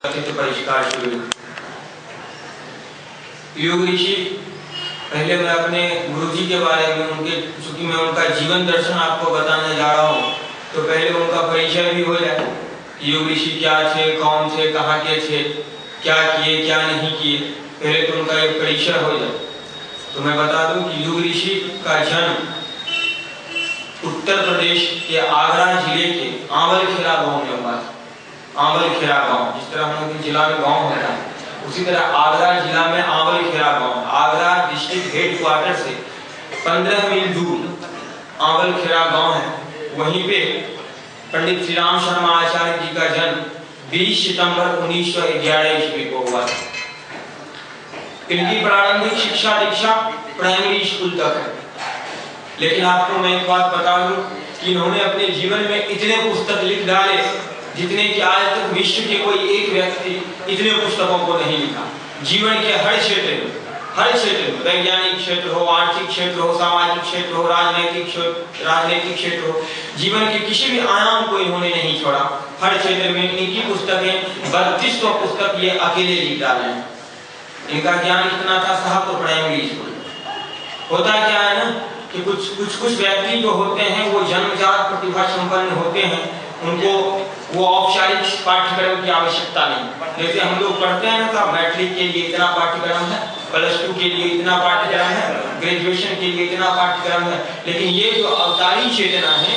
परिष्कार शुरू। योग ऋषि, पहले मैं अपने गुरुजी के बारे में चूंकि मैं उनका जीवन दर्शन आपको बताने जा रहा हूँ, तो पहले उनका परिचय भी हो जाए। योग ऋषि क्या थे, कौन थे, कहाँ के थे, क्या किए क्या नहीं किए, पहले तो उनका एक परिचय हो जाए। तो मैं बता दूं कि योग ऋषि का जन्म उत्तर प्रदेश के आगरा जिले के आंवलखेड़ा गांव में हुआ था। आंवलखेड़ा गांव, जिस तरह हम लोग के जिला में गांव होता है, उसी तरह आगरा जिला में आंवलखेड़ा गांव, आगरा डिस्ट्रिक्ट हेडक्वार्टर से 15 मील दूर आंवलखेड़ा गांव है। वहीं पे पंडित श्री राम शर्मा आचार्य जी का जन्म 20 सितंबर 1911 ईस्वी को हुआ था। इनकी प्रारंभिक शिक्षा दीक्षा प्राइमरी स्कूल तक है। लेकिन आपको मैं एक बात बता दूं कि इन्होंने अपने जीवन में इतने पुस्तक लिख डाले जितने कि आज तक विश्व के कोई एक व्यक्ति इतने पुस्तकों को नहीं लिखा। जीवन के हर क्षेत्र में, वैज्ञानिक क्षेत्र हो, आर्थिक क्षेत्र हो, सामाजिक क्षेत्र हो, राजनीतिक क्षेत्र हो, जीवन के किसी भी आयाम को इन्होंने नहीं छोड़ा। हर क्षेत्र में इनकी पुस्तकें 3200 पुस्तक ये अकेले लिख डाले हैं। इनका ज्ञान इतना था, साहब तो प्राइमरी स्कूल। होता क्या है ना कि कुछ व्यक्ति जो होते हैं वो जन्मजात प्रतिभा संपन्न होते हैं, उनको वो औपचारिक पाठ्यक्रम की आवश्यकता नहीं। जैसे हम लोग पढ़ते हैं ना, मैट्रिक के लिए इतना पाठ्यक्रम है, +2 के लिए इतना पाठ्यक्रम है, ग्रेजुएशन के लिए इतना पाठ्यक्रम है। लेकिन ये जो अवतारी चेतना है,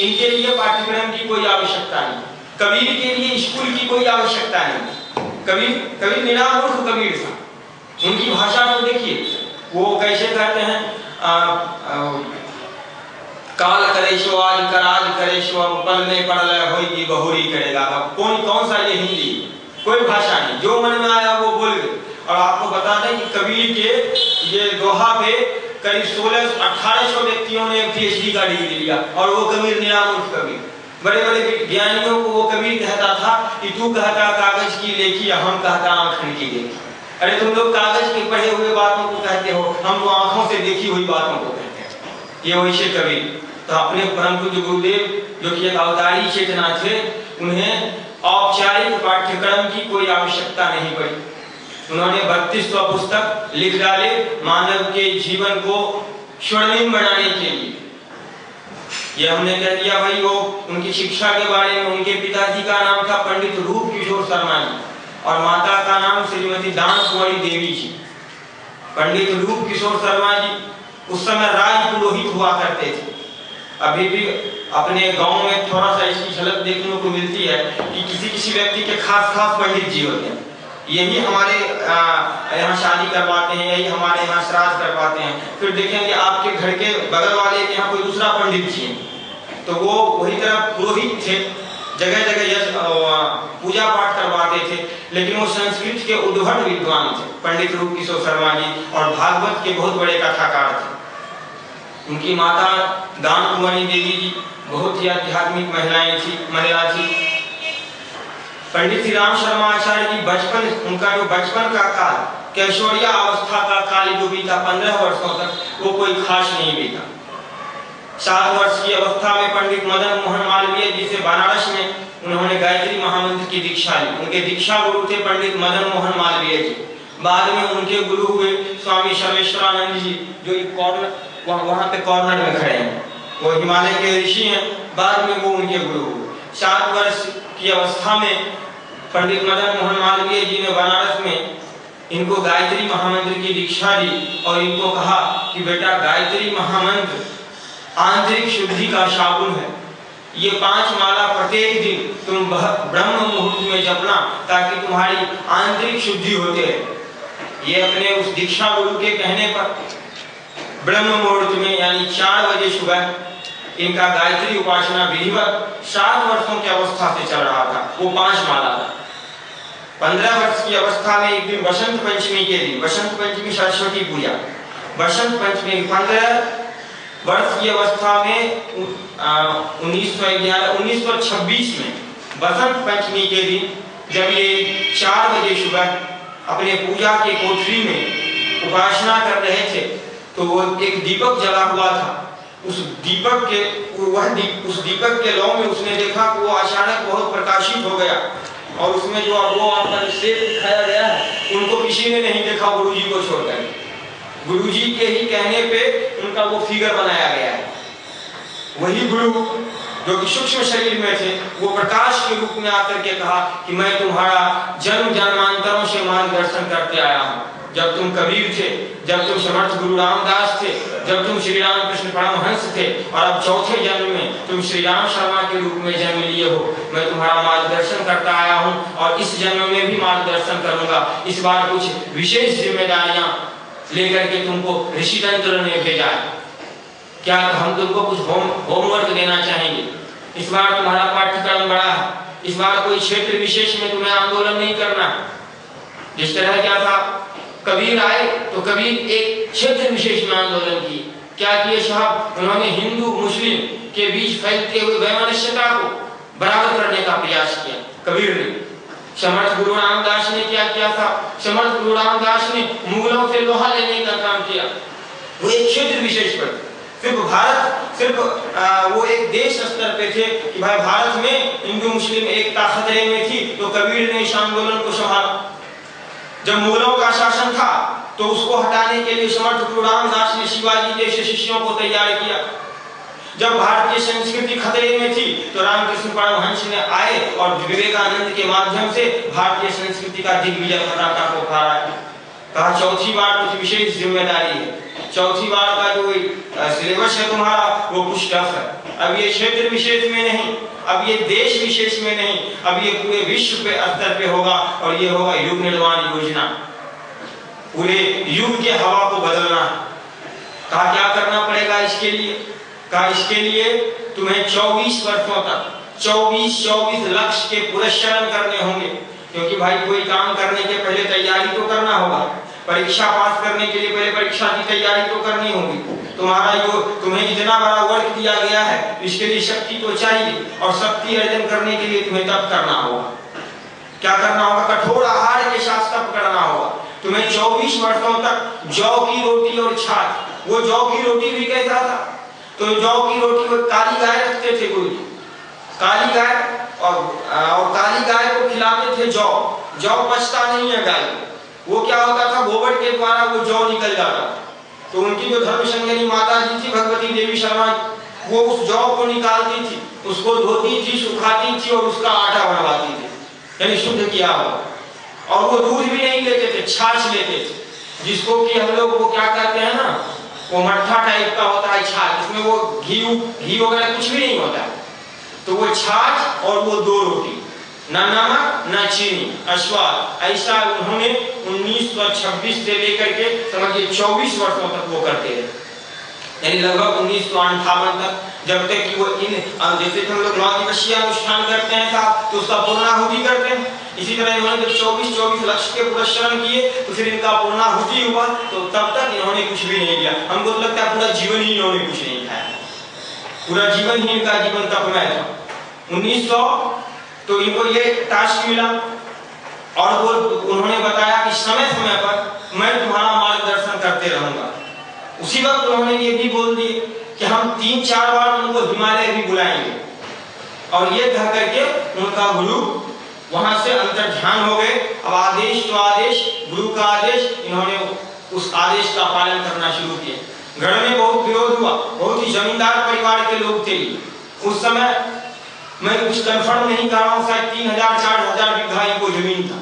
इनके लिए पाठ्यक्रम की कोई आवश्यकता नहीं। कबीर के लिए स्कूल की कोई आवश्यकता नहीं। कबीर निरामूर्ख कबीर था। उनकी भाषा को देखिए, वो कैसे कहते हैं, काल करेशो आज कराज करेशो पल में पढ़ ले होगी बहुरी करेगा। कौन सा ये हिंदी, कोई भाषा नहीं, जो मन में आया वो बोल गए। और आपको बता दें कि कबीर के ये दोहा पे करीब 1600-1800 व्यक्तियों ने PhD का डिग्री लिया, और वो कबीर निरामूर्ख कबीर। बड़े बड़े ज्ञानियों को वो कबीर कहता था कि तू कहता कागज की लेखी, हम कहता आंखन की देखी। अरे तुम लोग कागज के पढ़े हुए बातों को कहते हो, हम तो आंखों से देखी हुई बातों को कहते हैं। ये वैसे कबीर तो अपने परम पूज्य गुरुदेव जो कि एक अवतारी चेतना थे, उन्हें औपचारिक पाठ्यक्रम की कोई आवश्यकता नहीं पड़ी। उन्होंने 3200 पुस्तक लिख डाले मानव के जीवन को स्वर्णिम बनाने के लिए। ये हमने कह दिया भाई। वो उनकी शिक्षा के बारे में, उनके पिताजी का नाम था पंडित रूप किशोर शर्मा जी और माता का नाम श्रीमती दान कुंवरी देवी जी। पंडित रूप किशोर शर्मा जी उस समय राज पुरोहित हुआ करते थे। अभी भी अपने गांव में थोड़ा सा इसकी झलक देखने को मिलती है कि किसी व्यक्ति के खास पंडित जी होते हैं। यही हमारे यहाँ शादी करवाते हैं, यही हमारे यहाँ श्राद्ध करवाते हैं। फिर देखेंगे आपके घर के बगल वाले के यहाँ कोई दूसरा पंडित जी है, तो वो वही तरह पुरोहित थे, जगह जगह पूजा पाठ करवाते थे। लेकिन वो संस्कृत के उद्भट विद्वान थे पंडित रूप किशोर शर्मा जी, और भागवत के बहुत बड़े कथाकार थे। उनकी माता दान कुंवरी देवी जी बहुत ही आध्यात्मिक महिला थी। पंडित श्री राम शर्मा आचार्य जी उनका जो बचपन का काल, कैशोरिया अवस्था का काल जो बीता 15 वर्षों तक, वो कोई खास नहीं बीता। 7 वर्ष की अवस्था में पंडित मदन मोहन मालवीय जी से बनारस में उन्होंने गायत्री महामंत्र की दीक्षा ली। उनके दीक्षा गुरु थे पंडित मदन मोहन मालवीय जी। बाद में उनके गुरु हुए स्वामी सर्वेश्वरानंद जी, जो वहाँ पे कॉर्नर में खड़े हैं, वो हिमालय के ऋषि हैं। बाद में वो उनके गुरु हुए। 7 वर्ष की अवस्था में पंडित मदन मोहन मालवीय जी ने बनारस में इनको गायत्री महामंत्र की दीक्षा दी और इनको कहा कि बेटा, गायत्री महामंत्र आंतरिक शुद्धि का साबुन है। ये 5 माला प्रत्येक दिन तुम ब्रह्म मुहूर्त में जपना, ताकि तुम्हारी आंतरिक शुद्धि होते रहे। ये अपने उस दीक्षा गुरु के कहने पर ब्रह्म मुहूर्त में, यानी 4 बजे सुबह, इनका गायत्री उपासना विधिवत 7 वर्षों की अवस्था से चल रहा था। वो 5 माला था। 15 वर्ष की अवस्था में एक दिन बसंत पंचमी के दिन, बसंत पंचमी सरस्वती पूजा, बसंत पंचमी 15 वर्ष की अवस्था में 1926 में बसंत पंचमी के दिन, जब ये 4 बजे सुबह अपने पूजा के कोठरी में उपासना कर रहे थे, तो वो एक दीपक जला हुआ था। उस दीपक के लौ में उसने देखा कि वो अचानक बहुत प्रकाशित हो गया। और उसमें जो वो आपका शेर दिखाया गया है उनको किसी ने नहीं देखा गुरुजी को छोड़कर। गुरुजी के ही कहने पे उनका वो फिगर बनाया गया है। वही गुरु जो कि सूक्ष्म शरीर में थे वो प्रकाश के रूप में आकर के कहा कि मैं तुम्हारा जन्म जन्मांतरों से मार्गदर्शन करते आया हूँ। जब तुम कबीर थे, जब तुम समर्थ गुरु रामदास थे, जब तुम श्री राम कृष्ण परमहंस थे और अब चौथे जन्म में तुम श्री राम शर्मा के रूप में जन्म लिए हो, मैं तुम्हारा मार्गदर्शन करता आया हूँ और इस जन्म में भी मार्गदर्शन करूंगा। इस बार कुछ विशेष जिम्मेदारियां लेकर के तुमको ऋषि तंत्र ने भेजा है। क्या हम तुमको कुछ होमवर्क देना चाहेंगे? इस बार तुम्हारा पाठ्यक्रम बड़ा है, इस बार कोई क्षेत्र विशेष में तुम्हें आंदोलन नहीं करना। जिस तरह क्या था, कबीर आए तो कबीर एक क्षेत्र विशेष में आंदोलन की। क्या किए साहब? उन्होंने हिंदू मुस्लिम के बीच फैलते हुए वैमनस्यता को बराबर करने का प्रयास किया कबीर ने। समर्थ गुरु रामदास ने क्या किया था? समर्थ गुरु रामदास ने मुगलों से लोहा लेने का काम किया। वो एक क्षेत्र विशेष पर, सिर्फ भारत, सिर्फ वो एक देश स्तर पे थे कि भाई भारत में हिंदू मुस्लिम एकता खतरे में थी, तो कबीर ने इस आंदोलन को संभाला। जब मुगलों का शासन था तो उसको हटाने के लिए समर्थ गुरु रामदास ने शिवाजी जैसे शिष्यों को तैयार किया। जब भारतीय संस्कृति खतरे में थी तो रामकृष्ण परमहंस ने आए और विवेकानंद के माध्यम से भारतीय संस्कृति का दिग्विजय पताका को फहराया। कहा चौथी बार कुछ विशेष जिम्मेदारी है, चौथी बार का जो सिलेबस है तुम्हारा वो कुछ टफ है। अब ये क्षेत्र विशेष में नहीं, अब ये देश विशेष में नहीं, अब ये पूरे विश्व पे स्तर पे होगा और ये होगा युग निर्माण योजना। पूरे युग के हवा को बदलना। कहा क्या करना पड़ेगा इसके लिए? कहा इसके लिए तुम्हें 24 वर्षों तक 24 लक्ष्य के पुरस्करण करने होंगे, क्योंकि भाई कोई काम करने के पहले तैयारी तो करना होगा। परीक्षा पास करने के लिए पहले परीक्षा की तैयारी तो करनी होगी। तुम्हारा जो तुम्हें इतना बड़ा वर्क दिया गया है इसके लिए शक्ति तो चाहिए, और शक्ति अर्जन करने के लिए तुम्हें तप करना होगा। क्या करना होगा? कठोर आहार के साथ तप करना होगा। तुम्हें 24 वर्षों तक जौ की रोटी और छाछ, वो जौ की रोटी भी कैसा था? तो जौ की रोटी को काली गाय रखते थे गुरु जी, काली गाय, और काली गाय को खिलाते थे जौ। जौ पचता नहीं है गाय, वो क्या होता था, गोबर के द्वारा वो जौ निकल जाता। तो उनकी जो धर्मसंगनी माता जी थी भगवती देवी शर्मा, वो उस जौ को निकालती थी, उसको धोती थी, सुखाती थी और उसका आटा बनवाती थी, यानी शुद्ध किया हुआ। और वो दूध भी नहीं लेते थे, छाछ लेते थे, जिसको कि हम लोग वो क्या कहते हैं ना, वो मट्ठा टाइप का होता है छाछ, जिसमें वो घी वगैरह कुछ भी नहीं होता है। तो वो छाछ और वो 2 रोटी, ना नमक ना चीनी, अस्वाद, ऐसा उन्होंने 1926 से लेकर के समझिए 24 वर्षों तक वो करते रहे, यानी लगभग 1958 तक, जब तक कि वो इन जैसे हम लोग 9 दिवसीय अनुष्ठान करते हैं साहब तो उसका पूर्णाहुति करते हैं। इसी तरह इन्होंने जब 24 लक्ष्य के पुरस्करण किए तो फिर इनका पूर्णाहुति हुआ, तो तब तक इन्होंने कुछ भी नहीं किया। हमको तो लगता है पूरा जीवन ही इन्होंने कुछ नहीं खाया, पूरा जीवन ही इनका जीवन तपमय था। 1900 तो इनको ये टास्क मिला और वो उन्होंने बताया कि समय समय पर मैं तुम्हारा मार्गदर्शन करते रहूंगा। उसी वक्त उन्होंने ये भी बोल दिए कि हम 3-4 बार उनको हिमालय भी बुलाएंगे, और ये कह करके उनका गुरु वहां से अंतर्ध्यान हो गए। अब आदेश तो आदेश, गुरु का आदेश, इन्होंने उस आदेश का पालन करना शुरू किया। घर में बहुत विरोध हुआ, बहुत ही जमींदार परिवार के लोग थे उस समय। मैं कुछ कंफर्म नहीं कर रहा हूँ, शायद 3000-4000 बीघा इनको जमीन था,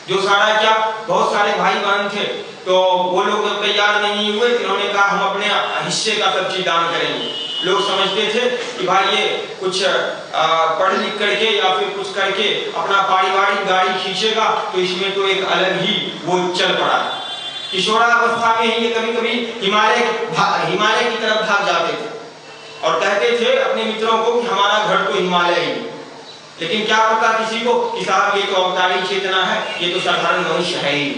जो सारा क्या बहुत सारे भाई बहन थे, तो वो लोग तैयार नहीं हुए। इन्होंने कहा हम अपने हिस्से का सब चीज दान करेंगे। लोग समझते थे कि भाई ये कुछ पढ़ लिख करके या फिर कुछ करके अपना पारिवारिक गाड़ी खींचेगा, तो इसमें तो एक अलग ही वो चल पड़ा। किशोरावस्था में ही ये कभी कभी हिमालय की तरफ भाग जाते थे और कहते थे अपने मित्रों को कि हमारा घर तो हिमालय ही। लेकिन क्या पता किसी को कि साहब ये तो अवतारी चेतना है, ये तो साधारण मनुष्य है ही।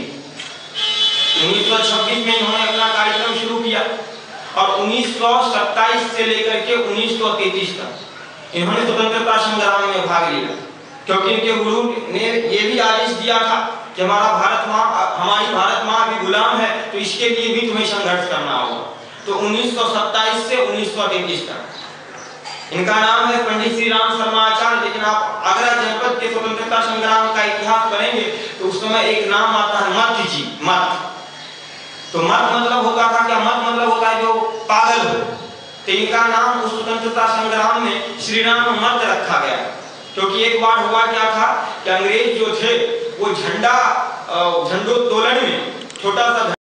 1926 में इन्होंने अपना कार्यक्रम शुरू किया और 1927 से लेकर के 1933 तक इन्होंने स्वतंत्रता संग्राम में भाग लिया, क्योंकि इनके गुरु ने ये भी आदेश दिया था कि हमारी भारत माँ भी गुलाम है, तो इसके लिए भी तुम्हें संघर्ष करना होगा। तो 1927 से 1933 तक इनका नाम है पंडित श्री राम शर्मा आचार्य। लेकिन आप आगरा जनपद के स्वतंत्रता संग्राम का इतिहास पढ़ेंगे तो उस समय एक नाम आता है मत जी, मत। तो मत मतलब होता था क्या? मत मतलब होता है जो पागल हो। तो इनका नाम उस स्वतंत्रता संग्राम में श्री राम मत रखा गया, क्योंकि एक बार हुआ क्या था कि अंग्रेज जो थे वो झंडोत्तोलन में छोटा सा